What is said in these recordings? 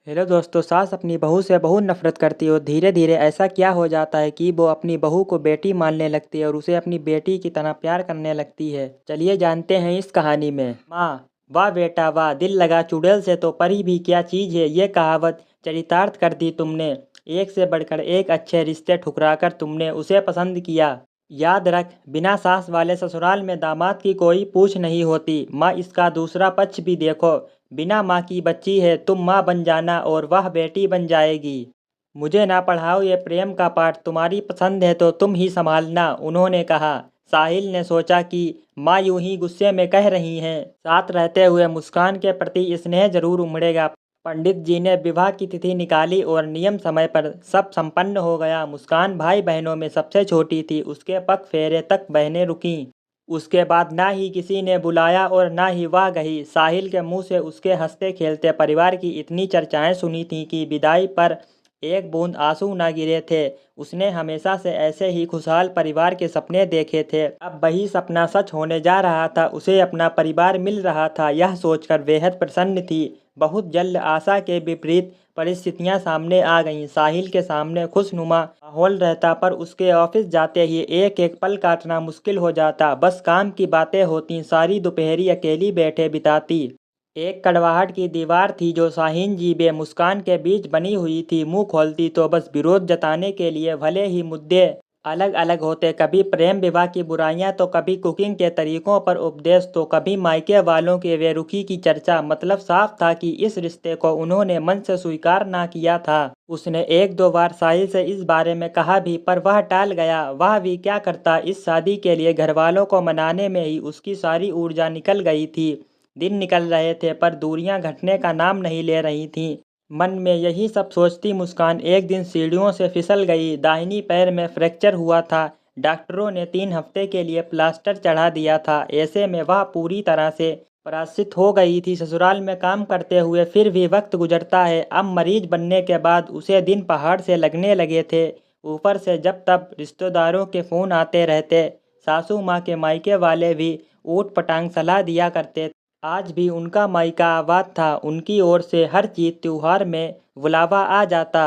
Hello दोस्तों, सास अपनी बहू से बहुत नफरत करती है और धीरे धीरे ऐसा क्या हो जाता है कि वो अपनी बहू को बेटी मानने लगती है और उसे अपनी बेटी की तरह प्यार करने लगती है। चलिए जानते हैं इस कहानी में। माँ, वाह बेटा वाह, दिल लगा चुड़ैल से तो परी भी क्या चीज़ है, ये कहावत चरितार्थ कर दी तुमने। एक से बढ़कर एक अच्छे रिश्ते ठुकराकर तुमने उसे पसंद किया। याद रख, बिना सास वाले ससुराल में दामाद की कोई पूछ नहीं होती। माँ, इसका दूसरा पक्ष भी देखो। बिना माँ की बच्ची है, तुम माँ बन जाना और वह बेटी बन जाएगी। मुझे ना पढ़ाओ ये प्रेम का पाठ, तुम्हारी पसंद है तो तुम ही संभालना, उन्होंने कहा। साहिल ने सोचा कि माँ यूं ही गुस्से में कह रही हैं, साथ रहते हुए मुस्कान के प्रति स्नेह जरूर उमड़ेगा। पंडित जी ने विवाह की तिथि निकाली और नियम समय पर सब संपन्न हो गया। मुस्कान भाई बहनों में सबसे छोटी थी, उसके पग फेरे तक बहनें रुकीं। उसके बाद ना ही किसी ने बुलाया और ना ही वह गई। साहिल के मुंह से उसके हंसते खेलते परिवार की इतनी चर्चाएं सुनी थीं कि विदाई पर एक बूंद आंसू ना गिरे थे। उसने हमेशा से ऐसे ही खुशहाल परिवार के सपने देखे थे। अब वही सपना सच होने जा रहा था, उसे अपना परिवार मिल रहा था, यह सोचकर बेहद प्रसन्न थी। बहुत जल्द आशा के विपरीत परिस्थितियां सामने आ गईं। साहिल के सामने खुशनुमा माहौल रहता, पर उसके ऑफिस जाते ही एक एक पल काटना मुश्किल हो जाता। बस काम की बातें होती, सारी दोपहरी अकेली बैठे बिताती। एक कड़वाहट की दीवार थी जो शाहीन जी बे मुस्कान के बीच बनी हुई थी। मुंह खोलती तो बस विरोध जताने के लिए, भले ही मुद्दे अलग अलग होते, कभी प्रेम विवाह की बुराइयां तो कभी कुकिंग के तरीकों पर उपदेश तो कभी मायके वालों के बेरुखी की चर्चा। मतलब साफ था कि इस रिश्ते को उन्होंने मन से स्वीकार ना किया था। उसने एक दो बार साहिल से इस बारे में कहा भी, पर वह टाल गया। वह भी क्या करता, इस शादी के लिए घर वालों को मनाने में ही उसकी सारी ऊर्जा निकल गई थी। दिन निकल रहे थे पर दूरियां घटने का नाम नहीं ले रही थीं। मन में यही सब सोचती मुस्कान एक दिन सीढ़ियों से फिसल गई। दाहिनी पैर में फ्रैक्चर हुआ था। डॉक्टरों ने 3 हफ्ते के लिए प्लास्टर चढ़ा दिया था। ऐसे में वह पूरी तरह से पराजित हो गई थी। ससुराल में काम करते हुए फिर भी वक्त गुजरता है। अब मरीज बनने के बाद उसे दिन पहाड़ से लगने लगे थे। ऊपर से जब तब रिश्तेदारों के फ़ोन आते रहते। सासू माँ के मायके वाले भी ऊट पटांग सलाह दिया करते। आज भी उनका मायका आबाद था, उनकी ओर से हर चीज त्योहार में बुलावा आ जाता।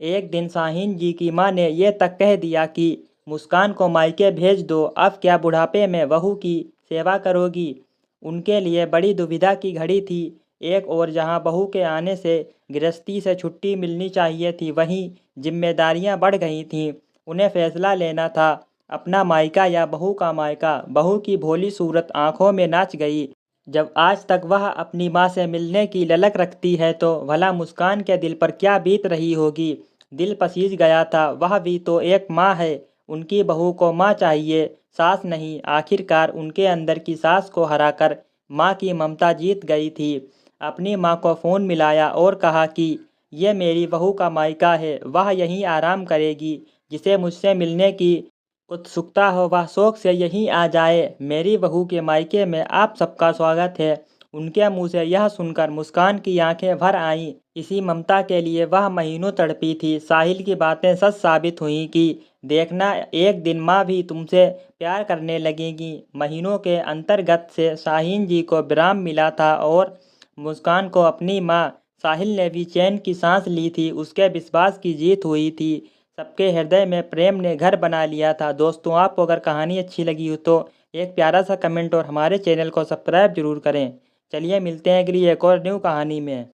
एक दिन शाहीन जी की माँ ने ये तक कह दिया कि मुस्कान को मायके भेज दो, अब क्या बुढ़ापे में बहू की सेवा करोगी। उनके लिए बड़ी दुविधा की घड़ी थी। एक और जहां बहू के आने से गृहस्थी से छुट्टी मिलनी चाहिए थी, वहीं जिम्मेदारियां बढ़ गई थीं। उन्हें फैसला लेना था, अपना मायका या बहू का मायका। बहू की भोली सूरत आंखों में नाच गई। जब आज तक वह अपनी माँ से मिलने की ललक रखती है तो भला मुस्कान के दिल पर क्या बीत रही होगी। दिल पसीज गया था, वह भी तो एक माँ है। उनकी बहू को माँ चाहिए, सास नहीं। आखिरकार उनके अंदर की सास को हराकर माँ की ममता जीत गई थी। अपनी माँ को फ़ोन मिलाया और कहा कि ये मेरी बहू का मायका है, वह यहीं आराम करेगी। जिसे मुझसे मिलने की उत्सुकता हो वह शौक से यहीं आ जाए। मेरी बहू के मायके में आप सबका स्वागत है। उनके मुंह से यह सुनकर मुस्कान की आंखें भर आईं। इसी ममता के लिए वह महीनों तड़पी थी। साहिल की बातें सच साबित हुई कि देखना, एक दिन माँ भी तुमसे प्यार करने लगेगी। महीनों के अंतर्गत से शाहीन जी को विराम मिला था और मुस्कान को अपनी माँ। साहिल ने भी चैन की सांस ली थी, उसके विश्वास की जीत हुई थी। सबके हृदय में प्रेम ने घर बना लिया था। दोस्तों, आपको अगर कहानी अच्छी लगी हो तो एक प्यारा सा कमेंट और हमारे चैनल को सब्सक्राइब जरूर करें। चलिए मिलते हैं अगली एक और न्यू कहानी में।